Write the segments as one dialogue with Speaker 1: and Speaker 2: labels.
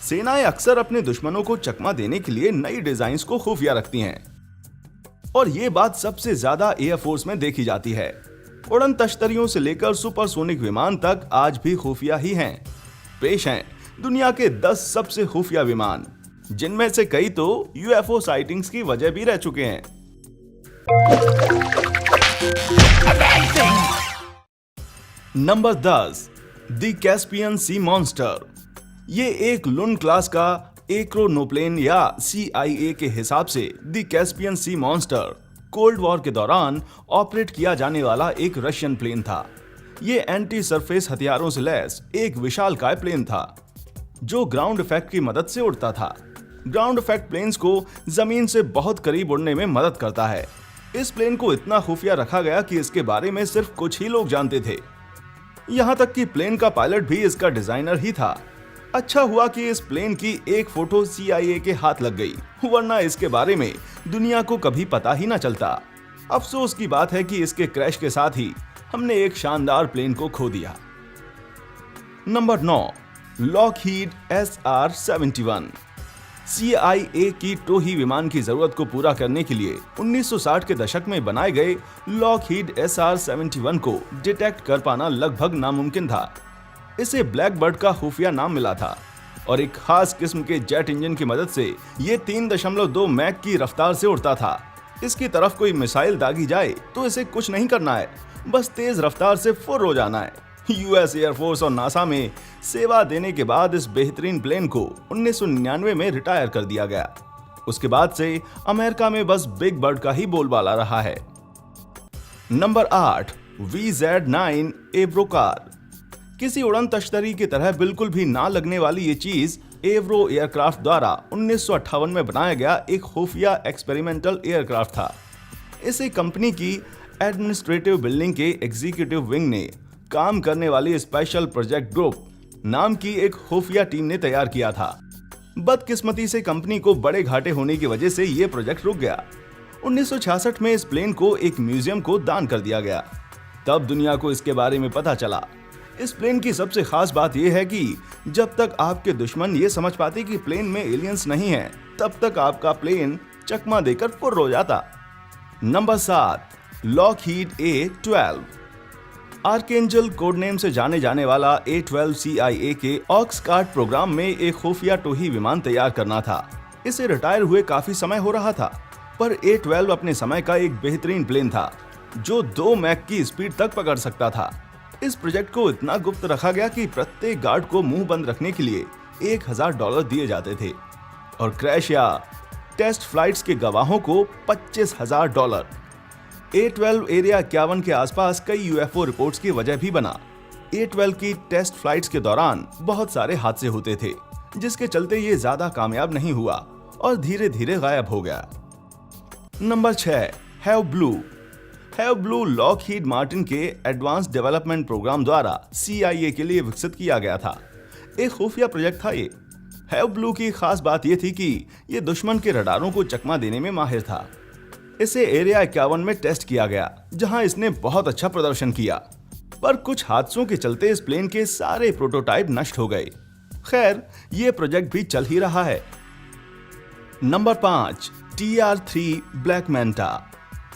Speaker 1: सेनाएं अक्सर अपने दुश्मनों को चकमा देने के लिए नई डिजाइन्स को खुफिया रखती हैं और ये बात सबसे ज्यादा एयरफोर्स में देखी जाती है। उड़न तश्तरियों से लेकर सुपरसोनिक विमान तक आज भी खुफिया ही हैं। पेश हैं दुनिया के 10 सबसे खुफिया विमान, जिनमें से कई तो यूएफओ साइटिंग्स की वजह भी रह चुके हैं। Number 10, the Caspian sea monster. ये एक लुन क्लास का एक्रोनोप्लेन या CIA के हिसाब से the Caspian sea monster cold war के दौरान ऑपरेट किया जाने वाला एक रशियन प्लेन था। ये एंटी सरफेस हथियारों से लैस एक विशालकाय प्लेन था जो ग्राउंड इफेक्ट की मदद से उड़ता था। ग्राउंड इफेक्ट प्लेन्स को जमीन से बहुत करीब उड़ने में मदद करता है। इस प्लेन को इतना खुफिया रखा गया कि इसके बारे में सिर्फ कुछ ही लोग जानते थे। यहाँ तक कि प्लेन का पायलट भी इसका डिजाइनर ही था। अच्छा हुआ कि इस प्लेन की एक फोटो CIA के हाथ लग गई, वरना इसके बारे में दुनिया को कभी पता ही ना चलता। अफसोस की बात है कि इसके क्रैश के साथ ही हमने एक शानदार प्लेन को खो दिया। Number 9, Lockheed SR-71। CIA की टोही विमान की जरूरत को पूरा करने के लिए 1960 के दशक में बनाए गए लॉकहीड SR-71 को डिटेक्ट कर पाना लगभग नामुमकिन था। इसे ब्लैक बर्ड का खुफिया नाम मिला था और एक खास किस्म के जेट इंजन की मदद से ये 3.2 मैक की रफ्तार से उड़ता था। इसकी तरफ कोई मिसाइल दागी जाए तो इसे कुछ नहीं करना है, बस तेज रफ्तार से फुर हो जाना है। US एयरफोर्स और नासा में सेवा देने के बाद इस बेहतरीन प्लेन को 1999 में रिटायर कर दिया गया। उसके बाद से अमेरिका में बस बिग बर्ड का ही बोलबाला रहा है। Number 8, VZ-9 Avro car. किसी उड़न तश्तरी की तरह बिल्कुल भी ना लगने वाली ये चीज एव्रो एयरक्राफ्ट द्वारा 1958 में बनाया गया एक खुफिया एक्सपेरिमेंटल एयरक्राफ्ट था। इसे कंपनी की एडमिनिस्ट्रेटिव बिल्डिंग के एग्जीक्यूटिव विंग ने काम करने वाली स्पेशल प्रोजेक्ट ग्रुप नाम की एक खुफिया टीम ने तैयार किया था। बदकिस्मती से कंपनी को बड़े घाटे होने की वजह से यह प्रोजेक्ट रुक गया। 1966 में इस प्लेन को एक म्यूजियम को दान कर दिया गया। तब दुनिया को इसके बारे में पता चला। इस प्लेन की सबसे खास बात यह है कि जब तक आपके दुश्मन ये समझ पाते कि प्लेन में एलियंस नहीं है, तब तक आपका प्लेन चकमा देकर फुर्र हो जाता। Number 7, Lockheed A-12। Archangel code name से जाने जाने वाला A-12 CIA के ऑक्सकार्ट प्रोग्राम में एक खुफिया टोही विमान तैयार करना था। इसे रिटायर हुए काफी समय हो रहा था, पर A-12 अपने समय का एक बेहतरीन प्लेन था जो 2 मैक की स्पीड तक पकड़ सकता था। इस प्रोजेक्ट को इतना गुप्त रखा गया कि प्रत्येक गार्ड को मुंह बंद रखने के लिए $1000 दिए जाते थे और क्रैश या टेस्ट फ्लाइट्स के गवाहों को $25,000। A-12 एरिया 51 के आसपास कई UFO रिपोर्ट्स की वजह भी बना। A-12 की टेस्ट फ्लाइट्स के दौरान बहुत सारे हादसे होते थे, जिसके चलते ये ज्यादा कामयाब नहीं हुआ और धीरे धीरे गायब हो गया। Number 6, have blue Lockheed Martin के एडवांस डेवलपमेंट प्रोग्राम द्वारा CIA के लिए विकसित किया गया था। एक खुफिया प्रोजेक्ट था ये। हैव ब्लू की खास बात यह थी कि ये दुश्मन के रडारों को चकमा देने में माहिर था। इसे एरिया 51 में टेस्ट किया गया, जहां इसने बहुत अच्छा प्रदर्शन किया, पर कुछ हादसों के चलते इस प्लेन के सारे प्रोटोटाइप नष्ट हो गए। खैर, ये प्रोजेक्ट भी चल ही रहा है। Number 5, TR-3 black manta.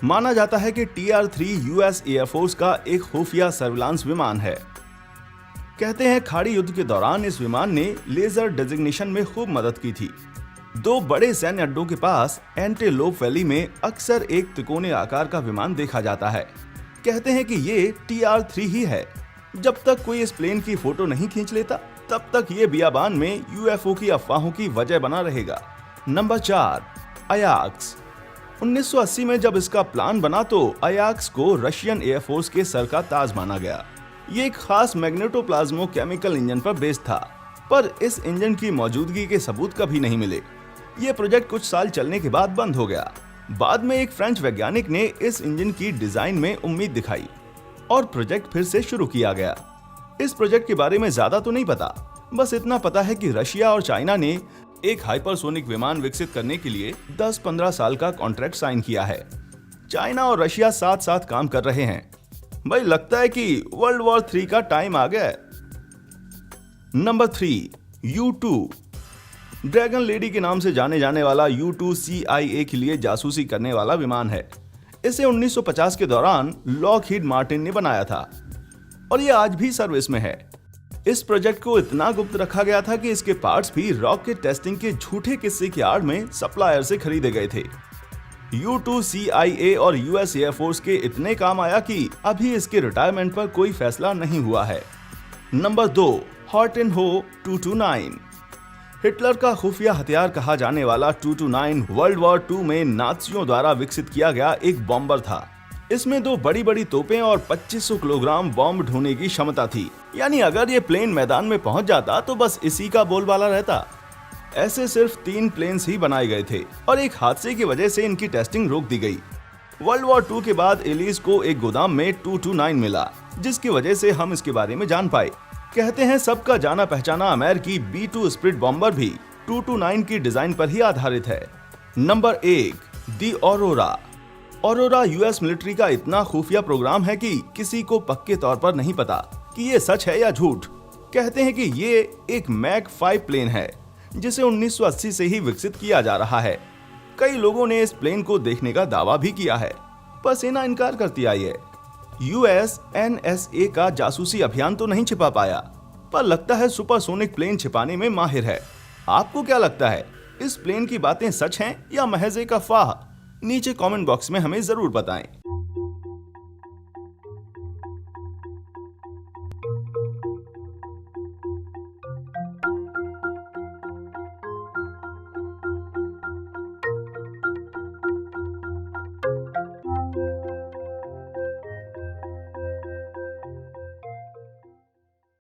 Speaker 1: माना जाता है कि TR-3 US एयरफोर्स का एक खुफिया सर्विलांस विमान है। कहते हैं खाड़ी युद्ध के दौरान इस विमान ने लेजर डेजिग्नेशन में खूब मदद की थी। 2 बड़े सैन्य अड्डों के पास एंटेलोप वैली में अक्सर एक त्रिकोणीय आकार का विमान देखा जाता है। कहते हैं कि ये TR-3 ही है। जब तक कोई इस प्लेन की फोटो नहीं खींच लेता, तब तक ये बियाबान में UFO की अफवाहों की वजह बना रहेगा। नंबर 4, अयाक्स। 1980 में जब इसका प्लान बना तो अयाक्स को रशियन एयरफोर्स के सर का ताज माना गया। ये एक खास मैग्नेटोप्लाज्मो केमिकल इंजन पर बेस्ड था, पर इस इंजन की मौजूदगी के सबूत कभी नहीं मिले। ये प्रोजेक्ट कुछ साल चलने के बाद बंद हो गया। बाद में एक फ्रेंच वैज्ञानिक ने इस इंजन की डिजाइन में उम्मीद दिखाई और प्रोजेक्ट फिर से शुरू किया गया। इस प्रोजेक्ट के बारे में ज्यादा तो नहीं पता, बस इतना पता है कि रशिया और चाइना ने एक हाइपरसोनिक विमान विकसित करने के लिए 10-15 साल का कॉन्ट्रैक्ट साइन किया है। चाइना और रशिया साथ साथ काम कर रहे हैं। भाई लगता है कि वर्ल्ड वॉर 3 का टाइम आ गया है। Number 3, U-2। ड्रैगन लेडी के नाम से जाने जाने वाला U-2 CIA के लिए जासूसी करने वाला विमान है। इसे 1950 के दौरान लॉकहीड मार्टिन ने बनाया था और ये आज भी सर्विस में है। इस प्रोजेक्ट को इतना गुप्त रखा गया था कि इसके पार्ट्स भी रॉकेट टेस्टिंग के झूठे किस्से की आड़ में सप्लायर से खरीदे गए थे। U-2 CIA और US एयरफोर्स के इतने काम आया कि अभी इसके रिटायरमेंट पर कोई फैसला नहीं हुआ है। नंबर 2, हॉर्टेनहो 229। हिटलर का खुफिया हथियार कहा जाने वाला 229 वर्ल्ड वॉर 2 में नाज़ियों द्वारा विकसित किया गया एक बॉम्बर था। इसमें 2 बड़ी बड़ी तोपें और 2500 किलोग्राम बॉम्ब ढोने की क्षमता थी। यानी अगर ये प्लेन मैदान में पहुंच जाता तो बस इसी का बोलबाला रहता। ऐसे सिर्फ 3 प्लेन्स ही बनाए गए थे और एक हादसे की वजह से इनकी टेस्टिंग रोक दी गई। वर्ल्ड वॉर 2 के बाद एलिस को एक गोदाम में 229 मिला, जिसकी वजह से हम इसके बारे में जान पाए। कहते हैं सबका जाना पहचाना अमेरिकी B-2 स्प्लिट बॉम्बर भी 229 की डिजाइन पर ही आधारित है। नंबर 1, दी ऑरोरा। ऑरोरा US मिलिट्री का इतना खुफिया प्रोग्राम है कि किसी को पक्के तौर पर नहीं पता कि ये सच है या झूठ। कहते हैं कि ये एक मैक 5 प्लेन है जिसे 1980 से ही विकसित किया जा रहा है। कई लोगों ने इस प्लेन को देखने का दावा भी किया है, पर सेना इनकार करती आई है। US NSA का जासूसी अभियान तो नहीं छिपा पाया, पर लगता है सुपरसोनिक प्लेन छिपाने में माहिर है। आपको क्या लगता है, इस प्लेन की बातें सच हैं या महज एक अफवाह? नीचे कमेंट बॉक्स में हमें जरूर बताएं।